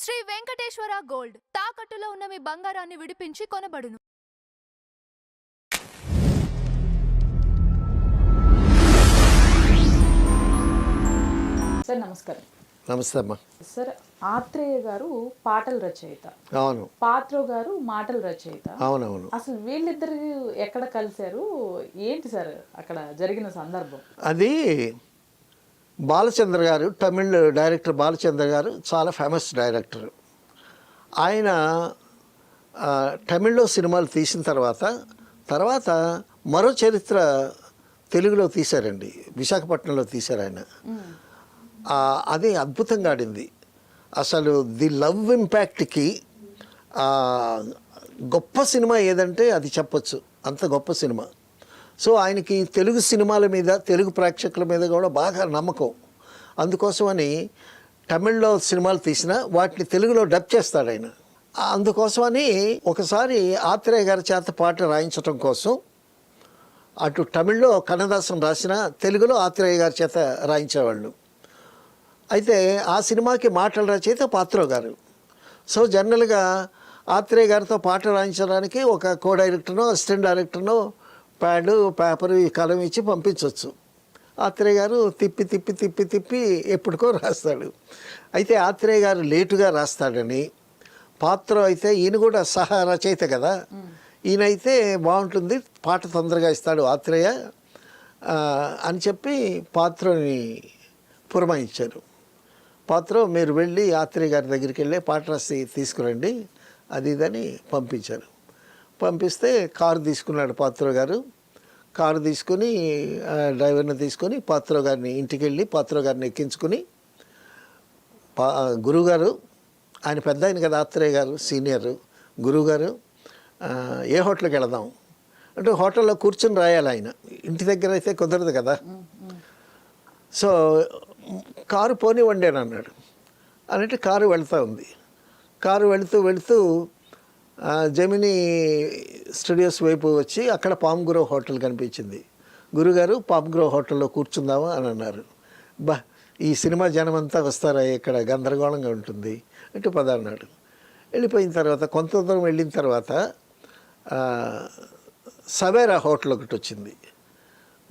Shri Venkateswara gold తాకట్టులో ఉన్న మీ బంగారాన్ని విడిపించి కొనబడును. సార్ నమస్కారం. నమస్తే అమ్మా. సార్ ఆత్రేయ గారు పాటల రచయిత, అవును. పాత్రో గారు మాటల రచయిత. అవునవును. అసలు వీళ్ళిద్దరు ఎక్కడ కలిశారు, ఏంటి సార్ అక్కడ జరిగిన సందర్భం? అది బాలచంద్ర గారు, తమిళ్ డైరెక్టర్ బాలచంద్ర గారు చాలా ఫేమస్ డైరెక్టర్. ఆయన తమిళ్లో సినిమాలు తీసిన తర్వాత మరో చరిత్ర తెలుగులో తీశారండి. విశాఖపట్నంలో తీశారు ఆయన. అది అద్భుతంగా ఆడింది. అసలు ది లవ్ ఇంపాక్ట్కి గొప్ప సినిమా ఏదంటే అది చెప్పొచ్చు, అంత గొప్ప సినిమా. సో ఆయనకి తెలుగు సినిమాల మీద, తెలుగు ప్రేక్షకుల మీద కూడా బాగా నమ్మకం. అందుకోసమని తమిళ్లో సినిమాలు తీసినా వాటిని తెలుగులో డబ్ చేస్తాడు ఆయన. అందుకోసమని ఒకసారి ఆత్రేయ గారి చేత పాట రాయించడం కోసం అటు తమిళ్లో కన్నదాసం రాసిన, తెలుగులో ఆత్రేయ గారి చేత రాయించేవాళ్ళు. అయితే ఆ సినిమాకి మాటల రచయిత పాత్రో గారు. సో జనరల్గా ఆత్రేయ గారితో పాట రాయించడానికి ఒక కో డైరెక్టర్నో, అసిస్టెంట్ డైరెక్టర్నో ప్యాడు, పేపరు, ఈ కలం ఇచ్చి పంపించవచ్చు. ఆత్రేయ గారు తిప్పి తిప్పి తిప్పి తిప్పి ఎప్పటికో రాస్తాడు. అయితే ఆత్రేయ గారు లేటుగా రాస్తాడని, పాత్ర అయితే ఈయన కూడా సహా రచయిత కదా, ఈయనైతే బాగుంటుంది, పాట తొందరగా ఇస్తాడు ఆత్రేయ అని చెప్పి పాత్రని పురమాయించారు. పాత్ర మీరు వెళ్ళి ఆత్రేయ గారి దగ్గరికి వెళ్ళి పాట రాసి తీసుకురండి అది ఇదని పంపించారు. పంపిస్తే కారు తీసుకున్నాడు పాత్ర గారు. కారు తీసుకుని డ్రైవర్ని తీసుకొని పాత్ర గారిని ఇంటికి వెళ్ళి పాత్ర గారిని ఎక్కించుకుని, గురువుగారు ఆయన పెద్ద ఆయన కదా, ఆత్రేయ గారు సీనియర్, గురువుగారు ఏ హోటల్కి వెళదాం అంటే హోటల్లో కూర్చొని రాయాలి ఆయన, ఇంటి దగ్గర అయితే కుదరదు కదా. సో కారు పోనివ్వండి అని అన్నాడు. అనంటే కారు వెళ్తూ ఉంది. కారు వెళుతూ జెమినీ స్టూడియోస్ వైపు వచ్చి అక్కడ పామ్ గ్రోవ్ హోటల్ కనిపించింది. గురుగారు పామ్ గ్రోవ్ హోటల్లో కూర్చుందామా అని అన్నారు. ఈ సినిమా జనం అంతా వస్తారా, ఇక్కడ గందరగోళంగా ఉంటుంది అంటే పద అన్నాడు. వెళ్ళిపోయిన తర్వాత కొంత దూరం వెళ్ళిన తర్వాత సవేరా హోటల్ ఒకటి వచ్చింది.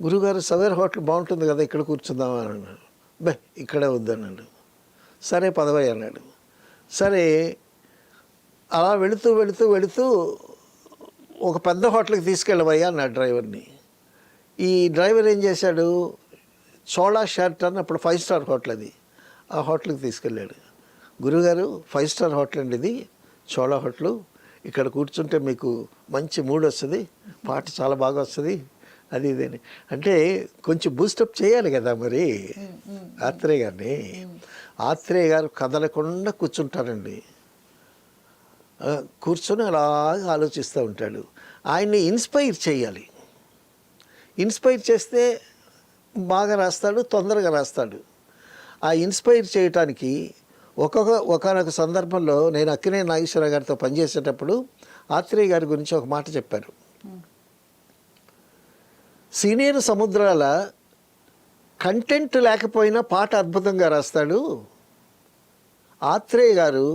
గురుగారు సవేరా హోటల్ బాగుంటుంది కదా, ఇక్కడ కూర్చుందామా అని అన్నాడు. ఇక్కడే వద్దన్నాడు. సరే పదవై అన్నాడు. సరే అలా వెళుతూ ఒక పెద్ద హోటల్కి తీసుకెళ్ళవయ్యా అన్నాడు డ్రైవర్ని. ఈ డ్రైవర్ ఏం చేశాడు, చోళా షెరాటన్ అప్పుడు 5 స్టార్ హోటల్ అది, ఆ హోటల్కి తీసుకెళ్ళాడు. గురుగారు 5 స్టార్ హోటల్ అండి ఇది, చోళా హోటల్, ఇక్కడ కూర్చుంటే మీకు మంచి మూడ్ వస్తుంది, పాట చాలా బాగా వస్తుంది అది ఇదని. అంటే కొంచెం బూస్టప్ చేయాలి కదా మరి ఆత్రేయ గారిని. ఆత్రేయ గారు కదలకుండా కూర్చుంటారండి. కూర్చొని అలా ఆలోచిస్తూ ఉంటాడు. ఆయన్ని ఇన్స్పైర్ చేయాలి. ఇన్స్పైర్ చేస్తే బాగా రాస్తాడు, తొందరగా రాస్తాడు. ఆ ఇన్స్పైర్ చేయటానికి ఒకనొక సందర్భంలో నేను అక్కినేని నాగేశ్వరరావు గారితో పనిచేసేటప్పుడు ఆత్రేయ గారి గురించి ఒక మాట చెప్పారు. సీనియర్ సముద్రాల కంటెంట్ లేకపోయినా పాట అద్భుతంగా రాస్తాడు, ఆత్రేయ గారు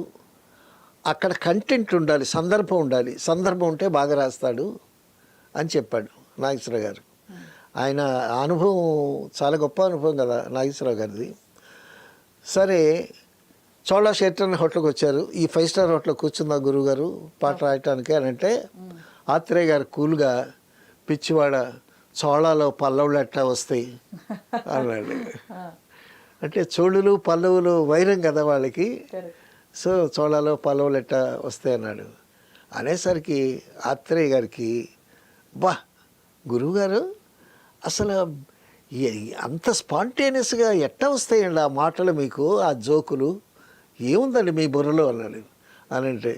అక్కడ కంటెంట్ ఉండాలి, సందర్భం ఉండాలి, సందర్భం ఉంటే బాగా రాస్తాడు అని చెప్పాడు నాగేశ్వరరావు గారు. ఆయన అనుభవం చాలా గొప్ప అనుభవం కదా నాగేశ్వరరావు గారిది. సరే చోళా షెరాటన్ హోటల్కి వచ్చారు. ఈ 5 స్టార్ హోటల్లో కూర్చుందా గురువుగారు పాట రాయటానికి అని అంటే ఆత్రేయ గారు కూల్గా, పిచ్చివాడ చోళాలో పల్లవులు ఎట్టా వస్తాయి అన్నాడు. అంటే చోళులు పల్లవులు వైరం కదా వాళ్ళకి, సో చోళాలో పల్లవులు ఎట్టా వస్తాయి అన్నాడు. అనేసరికి ఆత్రేయ గారికి గురువుగారు అసలు అంత స్పాంటేనియస్గా ఎట్టా వస్తాయండి ఆ మాటలు మీకు, ఆ జోకులు ఏముందండి మీ బుర్రలో అన్నాడు. అని అంటే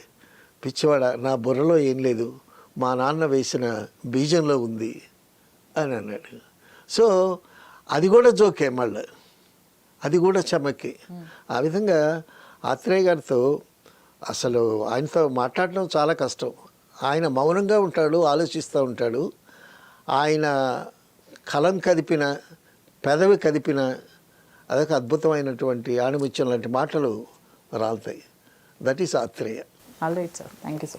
పిచ్చివాడ నా బుర్రలో ఏం లేదు, మా నాన్న వేసిన బీజంలో ఉంది అని అన్నాడు. సో అది కూడా జోకే, మళ్ళీ అది కూడా చమకే. ఆ విధంగా ఆత్రేయ గారితో అసలు ఆయనతో మాట్లాడడం చాలా కష్టం. ఆయన మౌనంగా ఉంటాడు, ఆలోచిస్తూ ఉంటాడు. ఆయన కలం కదిపిన, పెదవి కదిపిన అదొక అద్భుతమైనటువంటి ఆణిముత్యం లాంటి మాటలు రాలుతాయి. That is Athreya. All right sir, thank you sir.